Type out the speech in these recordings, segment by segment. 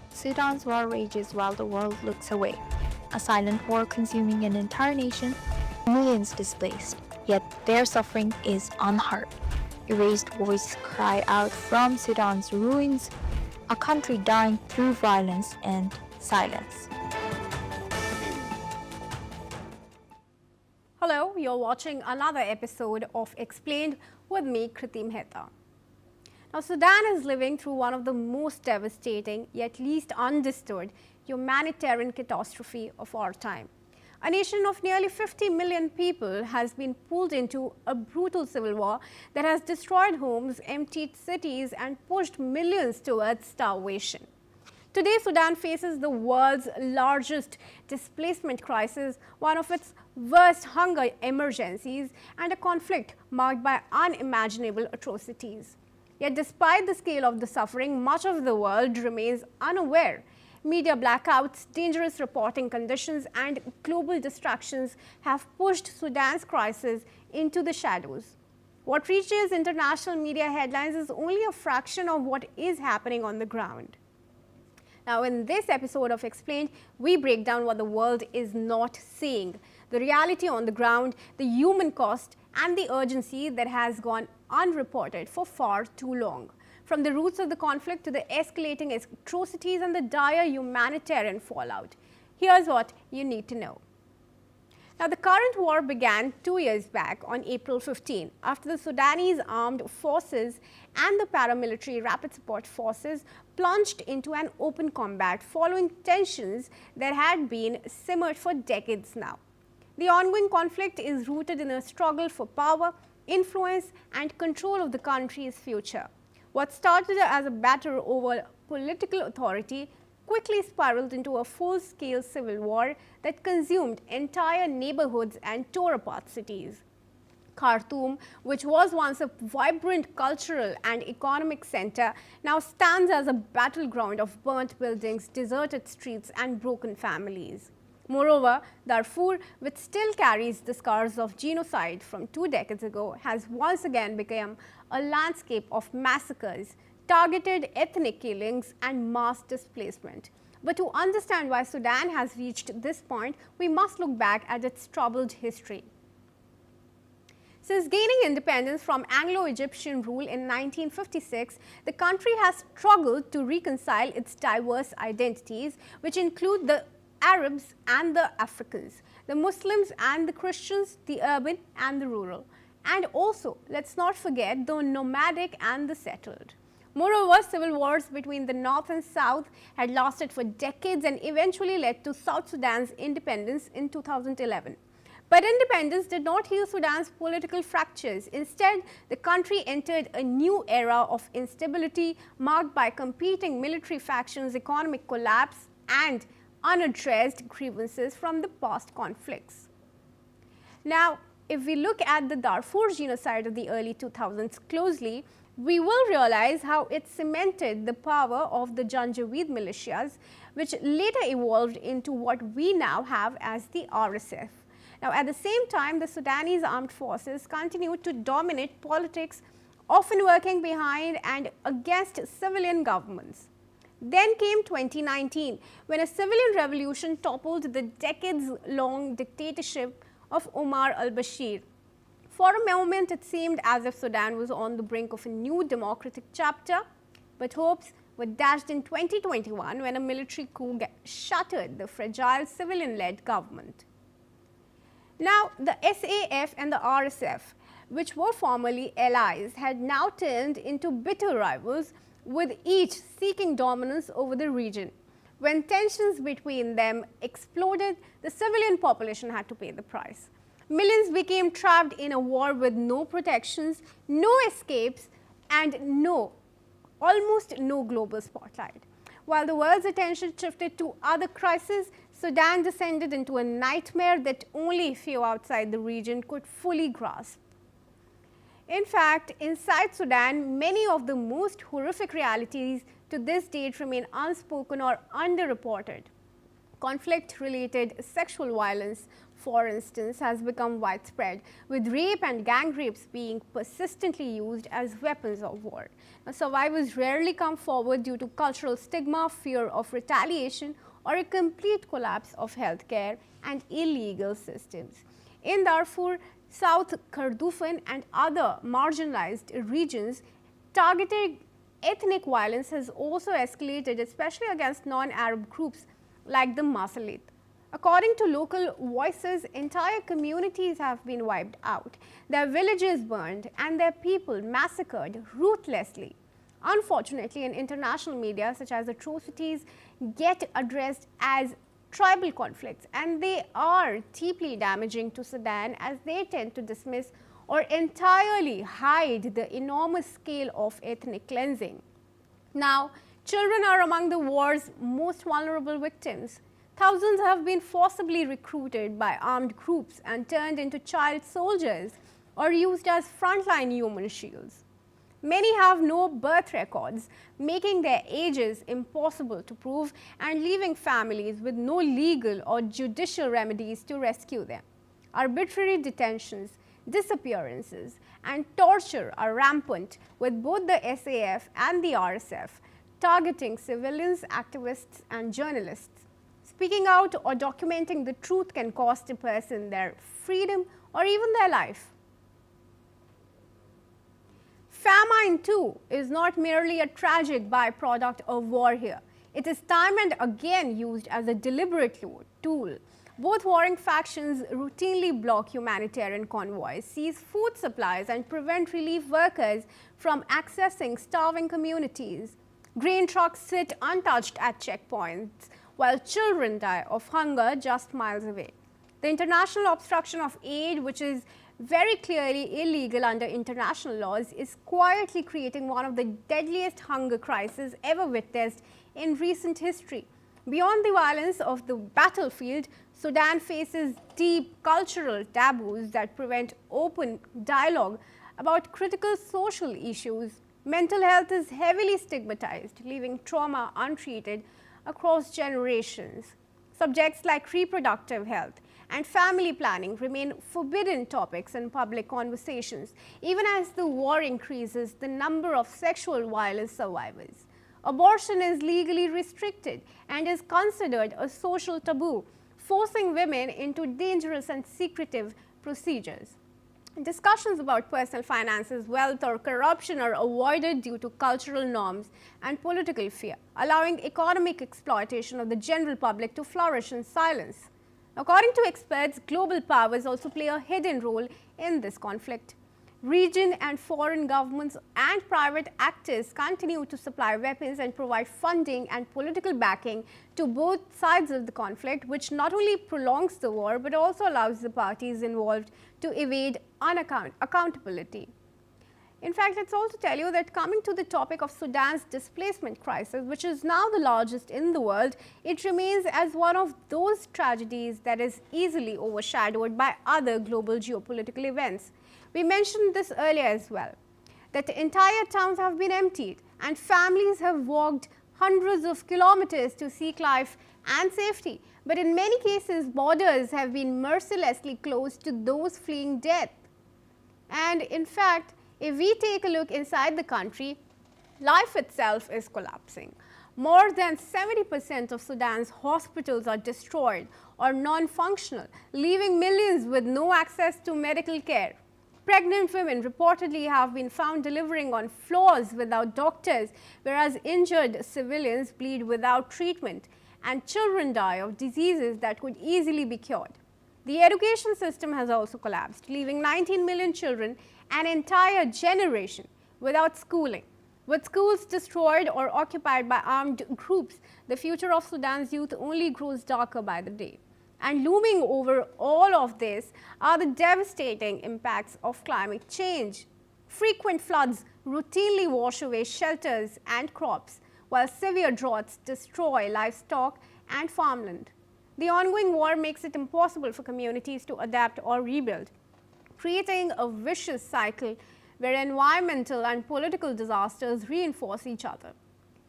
Sudan's war rages while the world looks away. A silent war consuming an entire nation, millions displaced, yet their suffering is unheard. A raised voice cry out from Sudan's ruins, a country dying through violence and silence. Hello, you're watching another episode of Explained with me, Kriti Mehta. Now, Sudan is living through one of the most devastating yet least understood humanitarian catastrophe of our time. A nation of nearly 50 million people has been pulled into a brutal civil war that has destroyed homes, emptied cities, and pushed millions towards starvation. Today, Sudan faces the world's largest displacement crisis, one of its worst hunger emergencies, and a conflict marked by unimaginable atrocities. Yet despite the scale of the suffering, much of the world remains unaware. Media blackouts, dangerous reporting conditions, and global distractions have pushed Sudan's crisis into the shadows. What reaches international media headlines is only a fraction of what is happening on the ground. Now, in this episode of Explained, we break down what the world is not seeing, the reality on the ground, the human cost, and the urgency that has gone unreported for far too long. From the roots of the conflict to the escalating atrocities and the dire humanitarian fallout. Here's what you need to know. Now, the current war began 2 years back on April 15 after the Sudanese armed forces and the paramilitary rapid support forces plunged into an open combat following tensions that had been simmered for decades now. The ongoing conflict is rooted in a struggle for power, influence, and control of the country's future. What started as a battle over political authority quickly spiraled into a full-scale civil war that consumed entire neighborhoods and tore apart cities. Khartoum, which was once a vibrant cultural and economic center, now stands as a battleground of burnt buildings, deserted streets, and broken families. Moreover, Darfur, which still carries the scars of genocide from 2 decades ago, has once again become a landscape of massacres, targeted ethnic killings, and mass displacement. But to understand why Sudan has reached this point, we must look back at its troubled history. Since gaining independence from Anglo-Egyptian rule in 1956, the country has struggled to reconcile its diverse identities, which include the Arabs and the Africans, the Muslims and the Christians, the urban and the rural, and also, let's not forget, the nomadic and the settled. Moreover, civil wars between the North and South had lasted for decades and eventually led to South Sudan's independence in 2011. But independence did not heal Sudan's political fractures. Instead, the country entered a new era of instability marked by competing military factions, economic collapse, and unaddressed grievances from the past conflicts. Now, if we look at the Darfur genocide of the early 2000s closely, we will realize how it cemented the power of the Janjaweed militias, which later evolved into what we now have as the RSF. Now, at the same time, the Sudanese armed forces continued to dominate politics, often working behind and against civilian governments. Then came 2019, when a civilian revolution toppled the decades-long dictatorship of Omar al-Bashir. For a moment, it seemed as if Sudan was on the brink of a new democratic chapter, but hopes were dashed in 2021 when a military coup shattered the fragile civilian-led government. Now, the SAF and the RSF, which were formerly allies, had now turned into bitter rivals, with each seeking dominance over the region. When tensions between them exploded, the civilian population had to pay the price. Millions became trapped in a war with no protections, no escapes, and almost no global spotlight. While the world's attention shifted to other crises, Sudan descended into a nightmare that only a few outside the region could fully grasp. In fact, inside Sudan, many of the most horrific realities to this date remain unspoken or underreported. Conflict-related sexual violence, for instance, has become widespread, with rape and gang rapes being persistently used as weapons of war. Now, survivors rarely come forward due to cultural stigma, fear of retaliation, or a complete collapse of healthcare and illegal systems. In Darfur, South Kordofan, and other marginalized regions, targeted ethnic violence has also escalated, especially against non-Arab groups like the Masalit. According to local voices, entire communities have been wiped out, their villages burned, and their people massacred ruthlessly. Unfortunately, in international media, such as atrocities get addressed as tribal conflicts, and they are deeply damaging to Sudan, as they tend to dismiss or entirely hide the enormous scale of ethnic cleansing. Now, children are among the war's most vulnerable victims. Thousands have been forcibly recruited by armed groups and turned into child soldiers or used as frontline human shields. Many have no birth records, making their ages impossible to prove and leaving families with no legal or judicial remedies to rescue them. Arbitrary detentions, disappearances, and torture are rampant, with both the SAF and the RSF targeting civilians, activists, and journalists. Speaking out or documenting the truth can cost a person their freedom or even their life. Famine, too, is not merely a tragic byproduct of war here. It is time and again used as a deliberate tool. Both warring factions routinely block humanitarian convoys, seize food supplies, and prevent relief workers from accessing starving communities. Grain trucks sit untouched at checkpoints, while children die of hunger just miles away. The international obstruction of aid, which is very clearly illegal under international laws, is quietly creating one of the deadliest hunger crises ever witnessed in recent history. Beyond the violence of the battlefield, Sudan faces deep cultural taboos that prevent open dialogue about critical social issues. Mental health is heavily stigmatized, leaving trauma untreated across generations. Subjects like reproductive health and family planning remain forbidden topics in public conversations, even as the war increases the number of sexual violence survivors. Abortion is legally restricted and is considered a social taboo, forcing women into dangerous and secretive procedures. Discussions about personal finances, wealth, or corruption are avoided due to cultural norms and political fear, allowing economic exploitation of the general public to flourish in silence. According to experts, global powers also play a hidden role in this conflict. Region and foreign governments and private actors continue to supply weapons and provide funding and political backing to both sides of the conflict, which not only prolongs the war but also allows the parties involved to evade accountability. In fact, let's also tell you that coming to the topic of Sudan's displacement crisis, which is now the largest in the world, it remains as one of those tragedies that is easily overshadowed by other global geopolitical events. We mentioned this earlier as well, that entire towns have been emptied and families have walked hundreds of kilometers to seek life and safety. But in many cases, borders have been mercilessly closed to those fleeing death. And in fact, if we take a look inside the country, life itself is collapsing. More than 70% of Sudan's hospitals are destroyed or non-functional, leaving millions with no access to medical care. Pregnant women reportedly have been found delivering on floors without doctors, whereas injured civilians bleed without treatment, and children die of diseases that could easily be cured. The education system has also collapsed, leaving 19 million children, an entire generation, without schooling. With schools destroyed or occupied by armed groups, the future of Sudan's youth only grows darker by the day. And looming over all of this are the devastating impacts of climate change. Frequent floods routinely wash away shelters and crops, while severe droughts destroy livestock and farmland. The ongoing war makes it impossible for communities to adapt or rebuild, creating a vicious cycle where environmental and political disasters reinforce each other.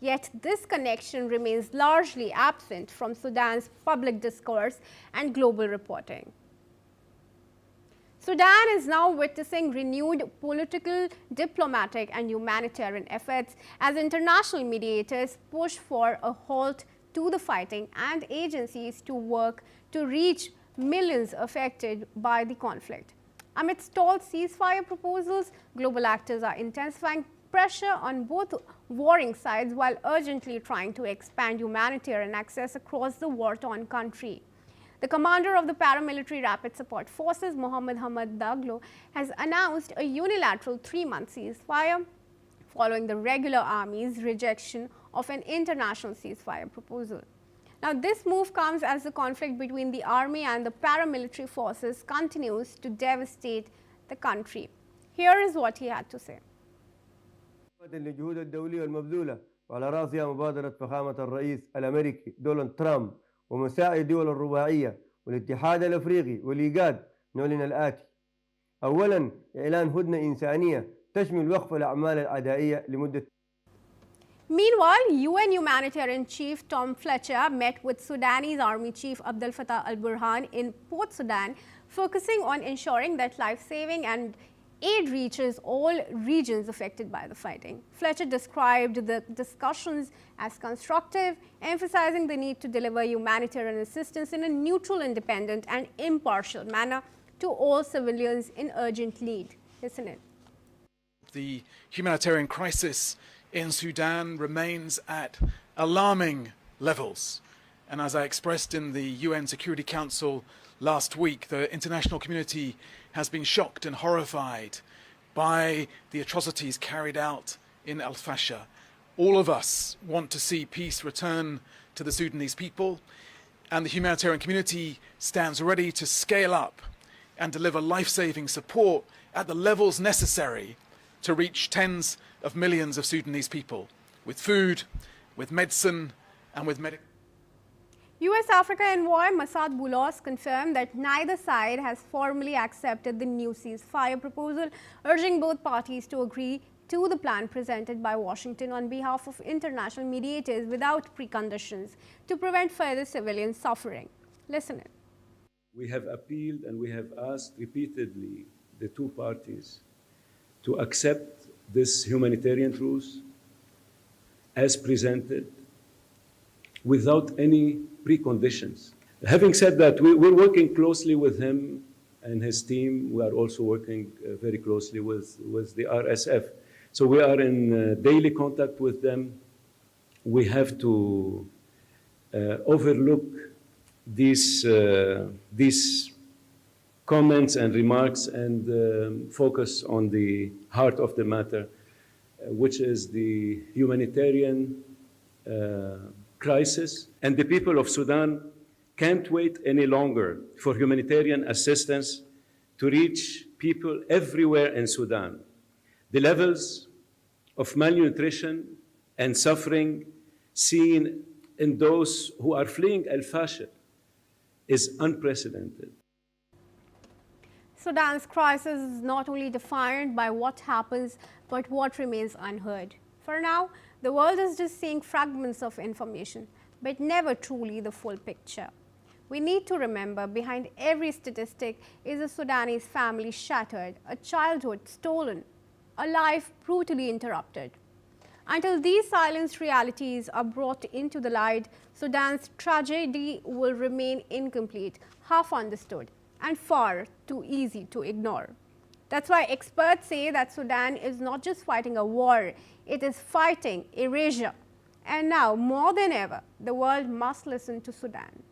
Yet this connection remains largely absent from Sudan's public discourse and global reporting. Sudan is now witnessing renewed political, diplomatic and humanitarian efforts as international mediators push for a halt to the fighting and agencies to work to reach millions affected by the conflict. Amidst stalled ceasefire proposals, global actors are intensifying pressure on both warring sides while urgently trying to expand humanitarian access across the war-torn country. The commander of the paramilitary Rapid Support Forces, Mohammed Hamad Daglo, has announced a unilateral 3-month ceasefire following the regular army's rejection of an international ceasefire proposal. Now, this move comes as the conflict between the army and the paramilitary forces continues to devastate the country. Here is what he had to say. للجهود الدولية المبذولة وعلى رأسها مبادرة فخامة الرئيس الأمريكي دونالد ترامب ومساعي الدول الرباعية والاتحاد الأفريقي والإيجاد نعلن الآتي: أولاً إعلان هدنة إنسانية تشمل وقف الأعمال العدائية لمدة. Meanwhile, UN humanitarian chief Tom Fletcher met with Sudanese army chief Abdel Fattah al-Burhan in Port Sudan, focusing on ensuring that life-saving and aid reaches all regions affected by the fighting. Fletcher described the discussions as constructive, emphasizing the need to deliver humanitarian assistance in a neutral, independent and impartial manner to all civilians in urgent need. Listen in. The humanitarian crisis in Sudan remains at alarming levels. And as I expressed in the UN Security Council last week, the international community has been shocked and horrified by the atrocities carried out in Al-Fasher. All of us want to see peace return to the Sudanese people, and the humanitarian community stands ready to scale up and deliver life-saving support at the levels necessary to reach tens of millions of Sudanese people with food, with medicine, and with medical. US Africa envoy Massad Boulos confirmed that neither side has formally accepted the new ceasefire proposal, urging both parties to agree to the plan presented by Washington on behalf of international mediators without preconditions to prevent further civilian suffering. Listen in. We have appealed and we have asked repeatedly the two parties to accept this humanitarian truce as presented without any preconditions. Having said that, we're working closely with him and his team. We are also working very closely with the RSF. So we are in daily contact with them. We have to overlook these comments and remarks and focus on the heart of the matter, which is the humanitarian crisis. And the people of Sudan can't wait any longer for humanitarian assistance to reach people everywhere in Sudan. The levels of malnutrition and suffering seen in those who are fleeing Al-Fasher is unprecedented. Sudan's crisis is not only defined by what happens, but what remains unheard. For now, the world is just seeing fragments of information, but never truly the full picture. We need to remember behind every statistic is a Sudanese family shattered, a childhood stolen, a life brutally interrupted. Until these silenced realities are brought into the light, Sudan's tragedy will remain incomplete, half understood, and far too easy to ignore. That's why experts say that Sudan is not just fighting a war, it is fighting erasure. And now, more than ever, the world must listen to Sudan.